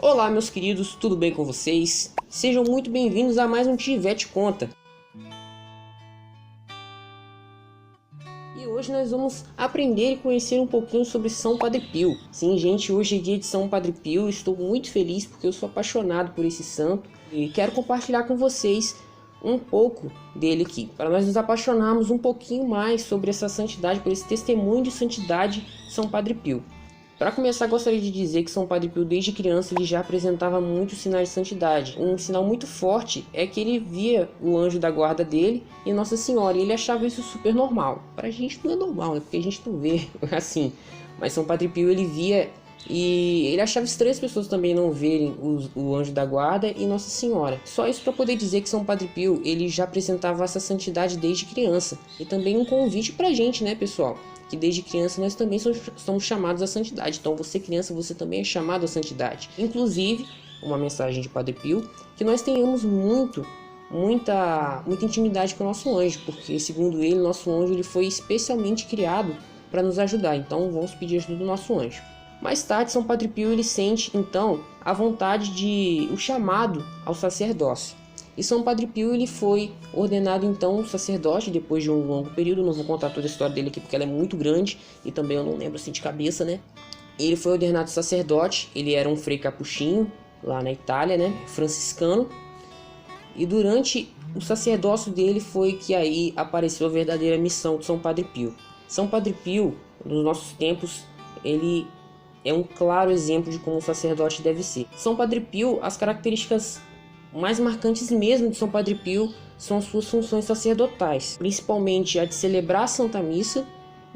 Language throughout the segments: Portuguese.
Olá meus queridos, tudo bem com vocês? Sejam muito bem-vindos a mais um Tivete Conta. E hoje nós vamos aprender e conhecer um pouquinho sobre São Padre Pio. Sim, gente, hoje é dia de São Padre Pio, estou muito feliz porque eu sou apaixonado por esse santo e quero compartilhar com vocês um pouco dele aqui, para nós nos apaixonarmos um pouquinho mais sobre essa santidade, por esse testemunho de santidade de São Padre Pio. Para começar, gostaria de dizer que São Padre Pio, desde criança, ele já apresentava muitos sinais de santidade. Um sinal muito forte é que ele via o anjo da guarda dele e Nossa Senhora, e ele achava isso super normal. Para a gente não é normal, né? Porque a gente não vê assim. Mas São Padre Pio, ele via e ele achava estranho as pessoas também não verem o anjo da guarda e Nossa Senhora. Só isso para poder dizer que São Padre Pio, ele já apresentava essa santidade desde criança. E também um convite para a gente, né, pessoal? Que desde criança nós também somos chamados à santidade. Então você criança, você também é chamado à santidade. Inclusive, uma mensagem de Padre Pio, que nós tenhamos muita intimidade com o nosso anjo, porque segundo ele, nosso anjo ele foi especialmente criado para nos ajudar. Então vamos pedir ajuda do nosso anjo. Mais tarde, São Padre Pio ele sente então a vontade o chamado ao sacerdócio. E São Padre Pio ele foi ordenado então sacerdote depois de um longo período. Não vou contar toda a história dele aqui porque ela é muito grande e também eu não lembro assim de cabeça, né? Ele foi ordenado sacerdote, ele era um frei capuchinho lá na Itália, né? Franciscano. E durante o sacerdócio dele foi que aí apareceu a verdadeira missão de São Padre Pio. São Padre Pio, nos nossos tempos, ele é um claro exemplo de como o sacerdote deve ser. São Padre Pio, as características mais marcantes mesmo de São Padre Pio são as suas funções sacerdotais, principalmente a de celebrar a Santa Missa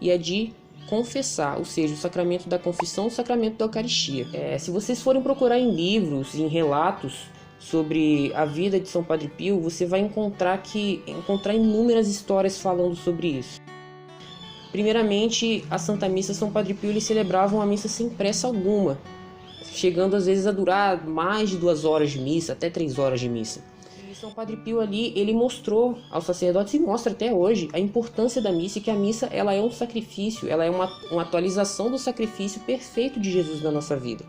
e a de confessar, ou seja, o sacramento da confissão e o sacramento da Eucaristia. Se vocês forem procurar em livros, em relatos sobre a vida de São Padre Pio, você vai encontrar inúmeras histórias falando sobre isso. Primeiramente, a Santa Missa, São Padre Pio ele celebrava uma missa sem pressa alguma, chegando às vezes a durar mais de 2 horas de missa, até 3 horas de missa. E São Padre Pio ali, ele mostrou aos sacerdotes e mostra até hoje a importância da missa, e que a missa ela é um sacrifício, ela é uma atualização do sacrifício perfeito de Jesus na nossa vida.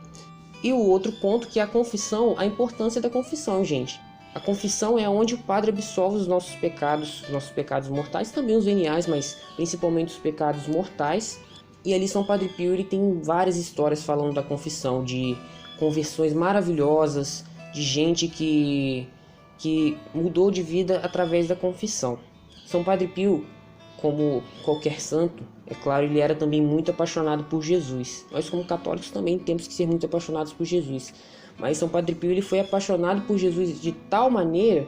E o outro ponto que é a confissão, a importância da confissão, gente. A confissão é onde o padre absolve os nossos pecados mortais, também os veniais, mas principalmente os pecados mortais. E ali São Padre Pio ele tem várias histórias falando da confissão, de conversões maravilhosas, de gente que mudou de vida através da confissão. São Padre Pio, como qualquer santo, é claro, ele era também muito apaixonado por Jesus. Nós como católicos também temos que ser muito apaixonados por Jesus. Mas São Padre Pio ele foi apaixonado por Jesus de tal maneira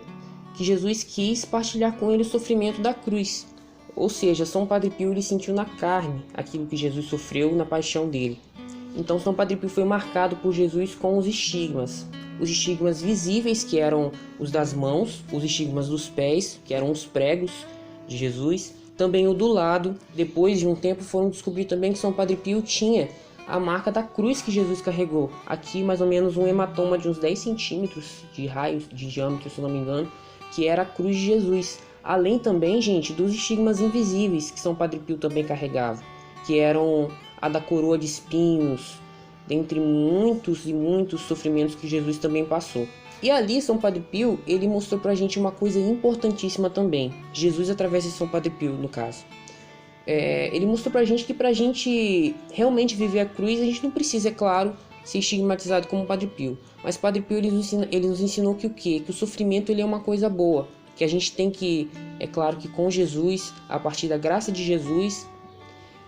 que Jesus quis partilhar com ele o sofrimento da cruz. Ou seja, São Padre Pio ele sentiu na carne aquilo que Jesus sofreu na paixão dele. Então São Padre Pio foi marcado por Jesus com os estigmas visíveis, que eram os das mãos, os estigmas dos pés, que eram os pregos de Jesus, também o do lado. Depois de um tempo foram descobrir também que São Padre Pio tinha a marca da cruz que Jesus carregou. Aqui mais ou menos um hematoma de uns 10 centímetros de raio, de diâmetro, se não me engano, que era a cruz de Jesus. Além também, gente, dos estigmas invisíveis que São Padre Pio também carregava, que eram a da coroa de espinhos, dentre muitos e muitos sofrimentos que Jesus também passou. E ali São Padre Pio, ele mostrou pra gente uma coisa importantíssima também. Jesus através de São Padre Pio, no caso. Ele mostrou pra gente que pra gente realmente viver a cruz, a gente não precisa, é claro, ser estigmatizado como Padre Pio. Mas Padre Pio ele nos ensinou que o quê? Que o sofrimento ele é uma coisa boa. Que a gente tem que, é claro que com Jesus, a partir da graça de Jesus,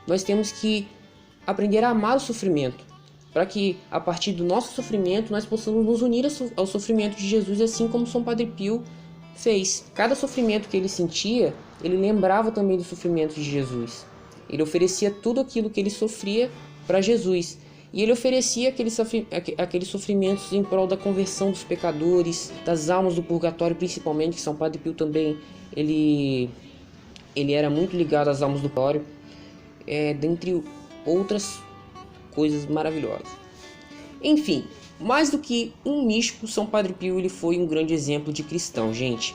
nós temos que aprender a amar o sofrimento, para que a partir do nosso sofrimento nós possamos nos unir ao sofrimento de Jesus, assim como São Padre Pio fez. Cada sofrimento que ele sentia, ele lembrava também do sofrimento de Jesus. Ele oferecia tudo aquilo que ele sofria para Jesus. E ele oferecia aqueles sofrimentos em prol da conversão dos pecadores, das almas do purgatório, principalmente, que São Padre Pio também, ele era muito ligado às almas do purgatório, dentre outras coisas maravilhosas. Enfim, mais do que um místico, São Padre Pio ele foi um grande exemplo de cristão, gente.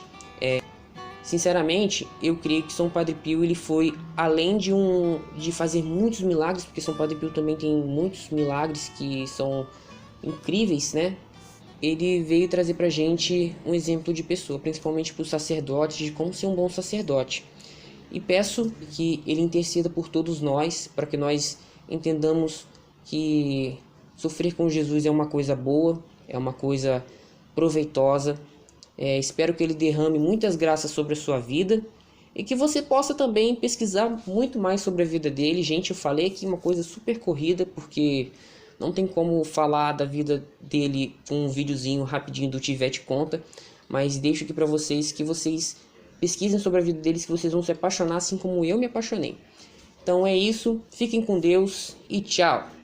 Sinceramente, eu creio que São Padre Pio ele foi, além de fazer muitos milagres, porque São Padre Pio também tem muitos milagres que são incríveis, né? Ele veio trazer pra gente um exemplo de pessoa, principalmente para os sacerdotes, de como ser um bom sacerdote. E peço que ele interceda por todos nós, para que nós entendamos que sofrer com Jesus é uma coisa boa, é uma coisa proveitosa. Espero que ele derrame muitas graças sobre a sua vida e que você possa também pesquisar muito mais sobre a vida dele. Gente, eu falei aqui uma coisa super corrida, porque não tem como falar da vida dele com um videozinho rapidinho do Tivete Conta, mas deixo aqui para vocês que vocês pesquisem sobre a vida deles, que vocês vão se apaixonar assim como eu me apaixonei. Então é isso, fiquem com Deus e tchau!